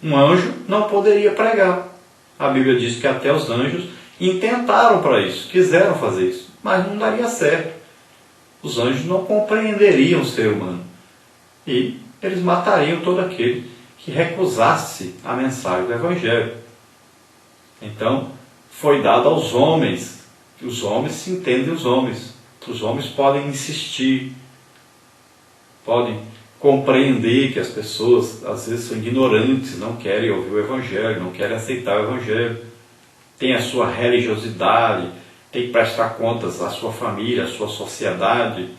Um anjo não poderia pregar. A Bíblia diz que até os anjos intentaram para isso, quiseram fazer isso, mas não daria certo. Os anjos não compreenderiam o ser humano e eles matariam todo aquele que recusasse a mensagem do Evangelho. Então, foi dado aos homens, que os homens se entendem os homens podem insistir, podem compreender que as pessoas às vezes são ignorantes, não querem ouvir o Evangelho, não querem aceitar o Evangelho, tem a sua religiosidade, tem que prestar contas à sua família, à sua sociedade,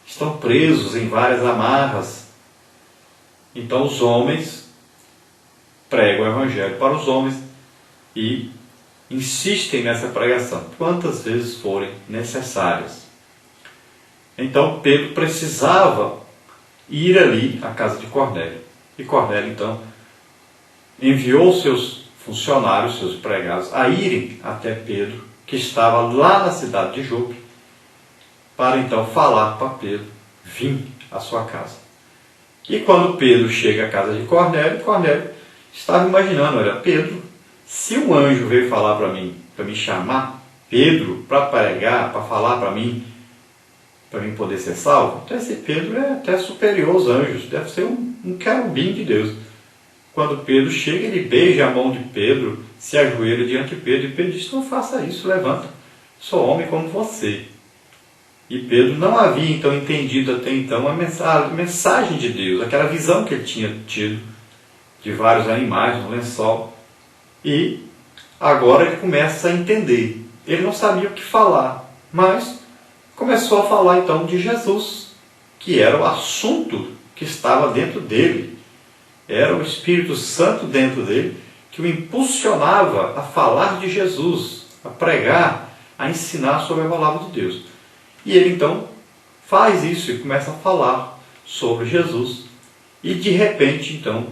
estão presos em várias amarras. Então os homens pregam o Evangelho para os homens e insistem nessa pregação, quantas vezes forem necessárias. Então Pedro precisava ir ali à casa de Cornélio. E Cornélio então enviou seus funcionários, seus empregados, a irem até Pedro, que estava lá na cidade de Jope, para então falar para Pedro vir à sua casa. E quando Pedro chega à casa de Cornélio, Cornélio estava imaginando, olha, Pedro, se um anjo veio falar para mim, para me chamar, Pedro, para pregar, para falar para mim poder ser salvo, então esse Pedro é até superior aos anjos, deve ser um querubim de Deus. Quando Pedro chega, ele beija a mão de Pedro, se ajoelha diante de Pedro, e Pedro diz, não faça isso, levanta, sou homem como você. E Pedro não havia então entendido até então a mensagem de Deus, aquela visão que ele tinha tido de vários animais no lençol. E agora ele começa a entender. Ele não sabia o que falar, mas começou a falar então de Jesus, que era o assunto que estava dentro dele. Era o Espírito Santo dentro dele que o impulsionava a falar de Jesus, a pregar, a ensinar sobre a palavra de Deus. E ele então faz isso e começa a falar sobre Jesus. E de repente então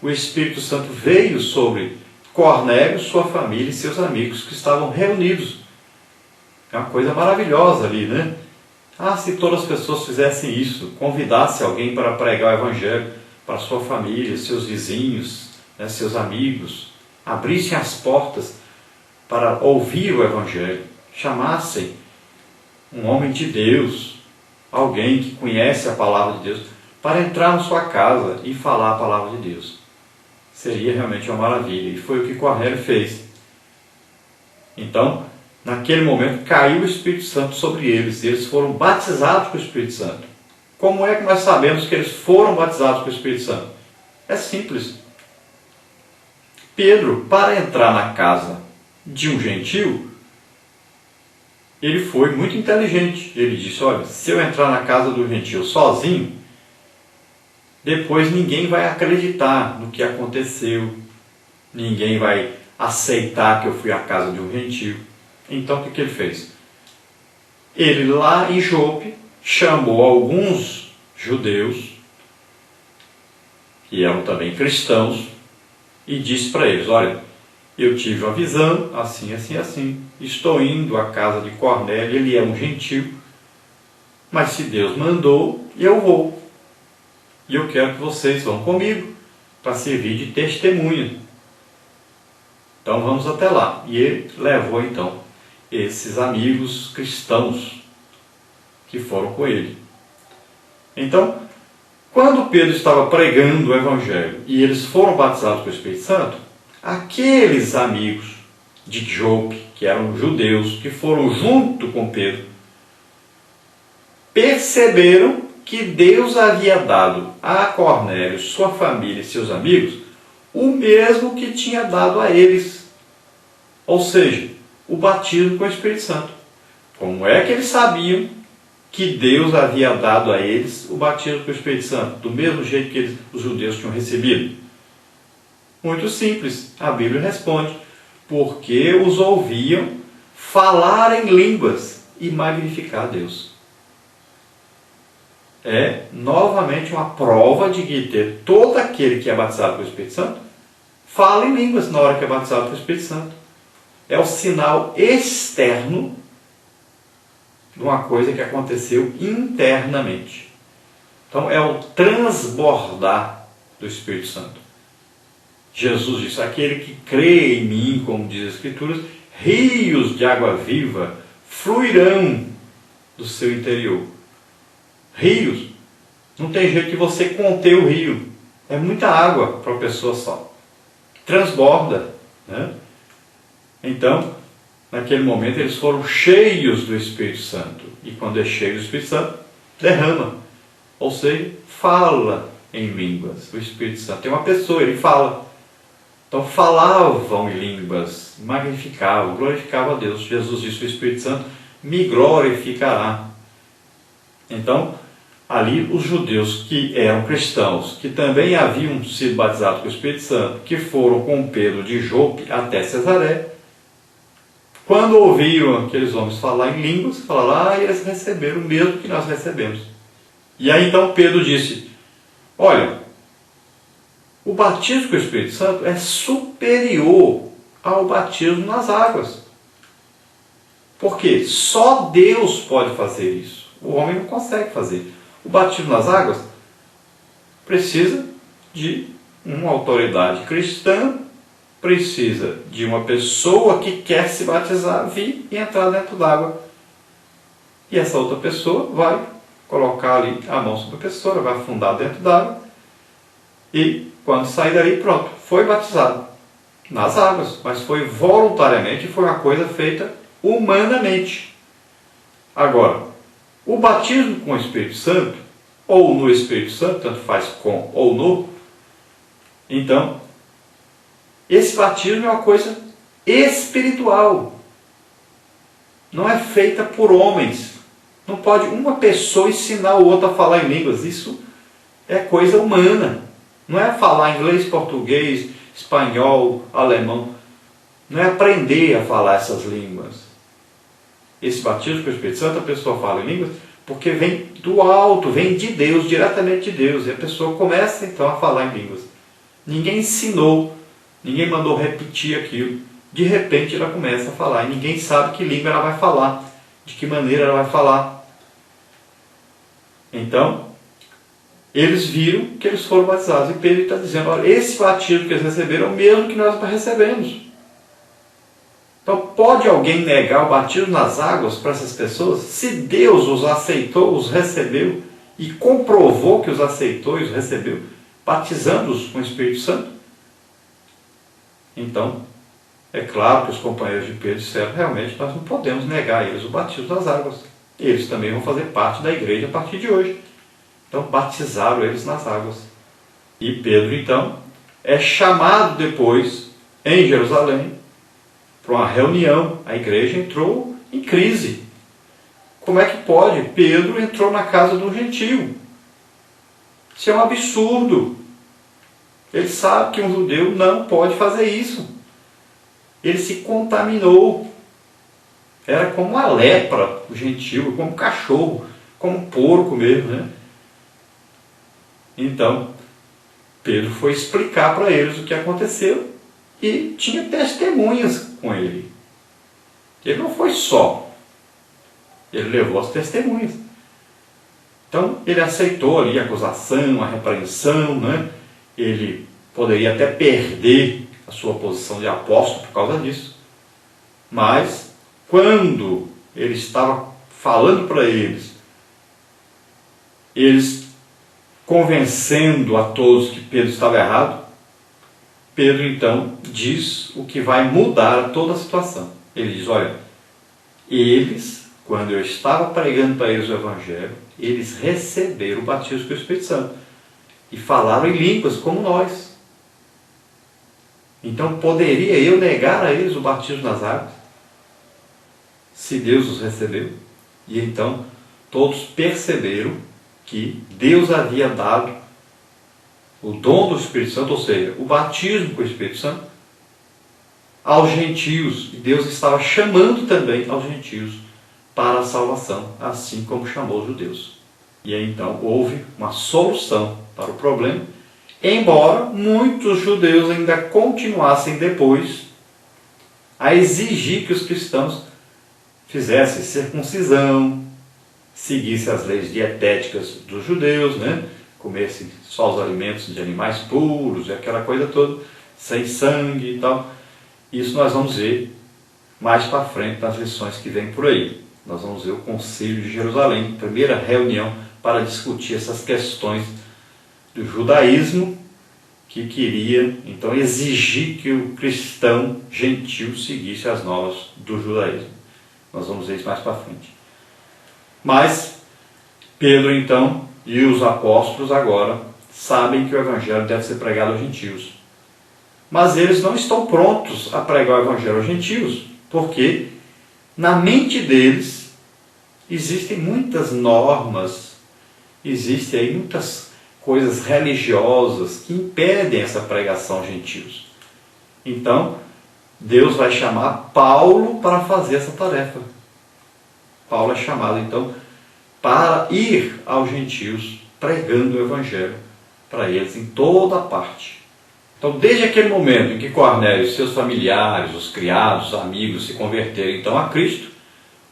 o Espírito Santo veio sobre Cornélio, sua família e seus amigos que estavam reunidos. É uma coisa maravilhosa ali, né? Se todas as pessoas fizessem isso, convidasse alguém para pregar o Evangelho para sua família, seus vizinhos, né, seus amigos, abrissem as portas para ouvir o Evangelho, chamassem um homem de Deus, alguém que conhece a palavra de Deus, para entrar na sua casa e falar a palavra de Deus. Seria realmente uma maravilha. E foi o que Cornélio fez. Então, naquele momento, caiu o Espírito Santo sobre eles. E eles foram batizados com o Espírito Santo. Como é que nós sabemos que eles foram batizados com o Espírito Santo? É simples. Pedro, para entrar na casa de um gentil, ele foi muito inteligente. Ele disse, olha, se eu entrar na casa do gentil sozinho, depois ninguém vai acreditar no que aconteceu, ninguém vai aceitar que eu fui à casa de um gentil. Então o que ele fez? Ele lá em Jope chamou alguns judeus, que eram também cristãos, e disse para eles, olha, eu tive uma visão, assim, assim, assim, estou indo à casa de Cornélio, ele é um gentil, mas se Deus mandou, eu vou. E eu quero que vocês vão comigo para servir de testemunha. Então vamos até lá. E ele levou então esses amigos cristãos que foram com ele. Então, quando Pedro estava pregando o Evangelho e eles foram batizados com o Espírito Santo, aqueles amigos de Jope, que eram judeus, que foram junto com Pedro, perceberam que Deus havia dado a Cornélio, sua família e seus amigos, o mesmo que tinha dado a eles. Ou seja, o batismo com o Espírito Santo. Como é que eles sabiam que Deus havia dado a eles o batismo com o Espírito Santo? Do mesmo jeito que os judeus tinham recebido? Muito simples. A Bíblia responde. Porque os ouviam falar em línguas e magnificar a Deus. É novamente uma prova de que todo aquele que é batizado com o Espírito Santo fala em línguas na hora que é batizado com o Espírito Santo. É o sinal externo de uma coisa que aconteceu internamente. Então é o transbordar do Espírito Santo. Jesus disse: aquele que crê em mim, como diz as Escrituras, rios de água viva fluirão do seu interior. Rios. Não tem jeito de você conter o rio. É muita água para uma pessoa só. Transborda, né? Então, naquele momento, eles foram cheios do Espírito Santo. E quando é cheio do Espírito Santo, derrama. Ou seja, fala em línguas. O Espírito Santo é uma pessoa, ele fala. Então falavam em línguas, magnificavam, glorificavam a Deus. Jesus disse: o Espírito Santo me glorificará. Então, ali os judeus que eram cristãos, que também haviam sido batizados com o Espírito Santo, que foram com Pedro de Jope até Cesaré, quando ouviram aqueles homens falar em línguas, falaram: eles receberam o mesmo que nós recebemos. E aí então Pedro disse: olha, o batismo com o Espírito Santo é superior ao batismo nas águas. Porque só Deus pode fazer isso. O homem não consegue fazer. O batismo nas águas precisa de uma autoridade cristã, precisa de uma pessoa que quer se batizar, vir e entrar dentro d'água. E essa outra pessoa vai colocar ali a mão sobre a pessoa, vai afundar dentro d'água e quando sair dali, pronto, foi batizado nas águas, mas foi voluntariamente, foi uma coisa feita humanamente. Agora, o batismo com o Espírito Santo, ou no Espírito Santo, tanto faz com ou no, então, esse batismo é uma coisa espiritual. Não é feita por homens. Não pode uma pessoa ensinar o outro a falar em línguas. Isso é coisa humana. Não é falar inglês, português, espanhol, alemão. Não é aprender a falar essas línguas. Esse batismo com o Espírito Santo, a pessoa fala em línguas porque vem do alto, vem de Deus, diretamente de Deus. E a pessoa começa então a falar em línguas. Ninguém ensinou, ninguém mandou repetir aquilo. De repente ela começa a falar. E ninguém sabe que língua ela vai falar, de que maneira ela vai falar. Então, eles viram que eles foram batizados. E Pedro está dizendo: olha, esse batismo que eles receberam é o mesmo que nós recebemos. Então, pode alguém negar o batismo nas águas para essas pessoas? Se Deus os aceitou, os recebeu, e comprovou que os aceitou e os recebeu, batizando-os com o Espírito Santo? Então, é claro que os companheiros de Pedro disseram: realmente nós não podemos negar a eles o batismo das águas. Eles também vão fazer parte da igreja a partir de hoje. Então batizaram eles nas águas. E Pedro então é chamado depois em Jerusalém para uma reunião. A igreja entrou em crise. Como é que pode? Pedro entrou na casa de um gentio. Isso é um absurdo. Ele sabe que um judeu não pode fazer isso. Ele se contaminou. Era como uma lepra, o gentio, como um cachorro, como um porco mesmo, né? Então, Pedro foi explicar para eles o que aconteceu e tinha testemunhas com ele. Ele não foi só, ele levou as testemunhas. Então, ele aceitou ali a acusação, a repreensão, né? Ele poderia até perder a sua posição de apóstolo por causa disso. Mas, quando ele estava falando para eles convencendo a todos que Pedro estava errado, Pedro então diz o que vai mudar toda a situação. Ele diz: olha, eles, quando eu estava pregando para eles o Evangelho, eles receberam o batismo com o Espírito Santo e falaram em línguas como nós. Então poderia eu negar a eles o batismo nas águas? Se Deus os recebeu? E então todos perceberam que Deus havia dado o dom do Espírito Santo, ou seja, o batismo com o Espírito Santo, aos gentios. E Deus estava chamando também aos gentios para a salvação, assim como chamou os judeus. E aí então houve uma solução para o problema, embora muitos judeus ainda continuassem depois a exigir que os cristãos fizessem circuncisão, seguissem as leis dietéticas dos judeus, né? Comessem só os alimentos de animais puros e aquela coisa toda. sem sangue e tal. Isso nós vamos ver mais para frente nas lições que vem por aí. Nós vamos ver o Concílio de Jerusalém, primeira reunião para discutir essas questões do judaísmo, que queria então exigir que o cristão gentil seguisse as normas do judaísmo. Nós vamos ver isso mais para frente. Mas Pedro então e os apóstolos agora sabem que o evangelho deve ser pregado aos gentios. Mas eles não estão prontos a pregar o evangelho aos gentios, porque na mente deles existem muitas normas, existem aí muitas coisas religiosas que impedem essa pregação aos gentios. Então, Deus vai chamar Paulo para fazer essa tarefa. Paulo é chamado então para ir aos gentios pregando o evangelho para eles em toda parte. Então, desde aquele momento em que Cornélio e seus familiares, os criados, os amigos se converteram então a Cristo,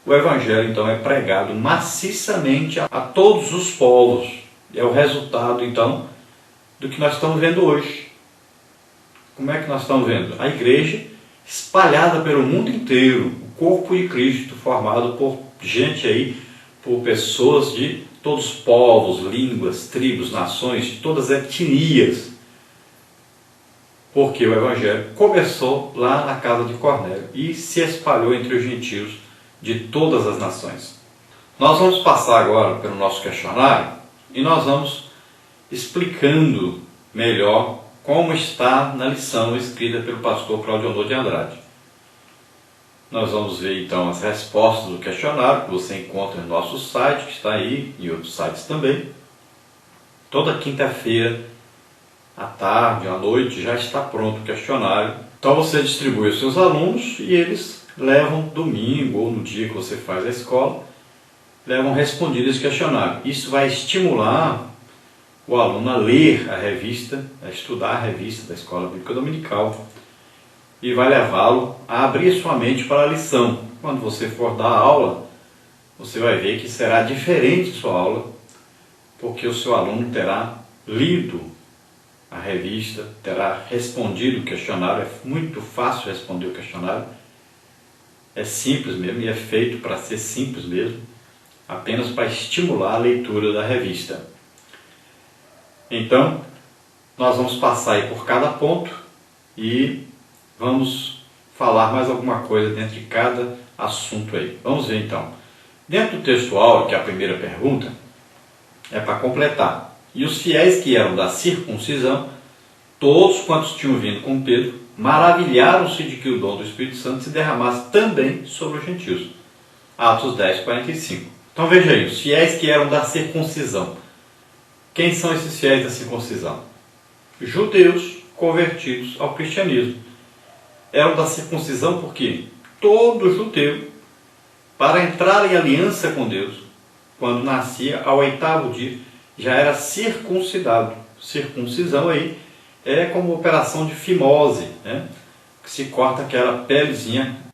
o evangelho então é pregado maciçamente a todos os povos. É o resultado então do que nós estamos vendo hoje. Como é que nós estamos vendo? A igreja espalhada pelo mundo inteiro, o corpo de Cristo, formado por gente aí, por pessoas de todos os povos, línguas, tribos, nações, de todas as etnias. Porque o evangelho começou lá na casa de Cornélio e se espalhou entre os gentios de todas as nações. Nós vamos passar agora pelo nosso questionário e nós vamos explicando melhor como está na lição escrita pelo pastor Claudionor de Andrade. Nós vamos ver então as respostas do questionário que você encontra no nosso site, que está aí, e outros sites também. Toda quinta-feira, à tarde, à noite, já está pronto o questionário. Então você distribui aos seus alunos e eles levam domingo ou no dia que você faz a escola, levam respondido esse questionário. Isso vai estimular o aluno a ler a revista, a estudar a revista da Escola Bíblica Dominical e vai levá-lo a abrir sua mente para a lição. Quando você for dar aula, você vai ver que será diferente sua aula, porque o seu aluno terá lido a revista, terá respondido o questionário. É muito fácil responder o questionário, é simples mesmo e é feito para ser simples mesmo, apenas para estimular a leitura da revista. Então, nós vamos passar aí por cada ponto e vamos falar mais alguma coisa dentro de cada assunto aí. Vamos ver então. Dentro do textual, que é a primeira pergunta, é para completar. E os fiéis que eram da circuncisão, todos quantos tinham vindo com Pedro, maravilharam-se de que o dom do Espírito Santo se derramasse também sobre os gentios. Atos 10, 45. Então veja aí, os fiéis que eram da circuncisão. Quem são esses fiéis da circuncisão? Judeus convertidos ao cristianismo. Eram da circuncisão porque todo judeu, para entrar em aliança com Deus, quando nascia ao 8º dia, já era circuncidado. Circuncisão aí é como operação de fimose, né? Que se corta aquela pelezinha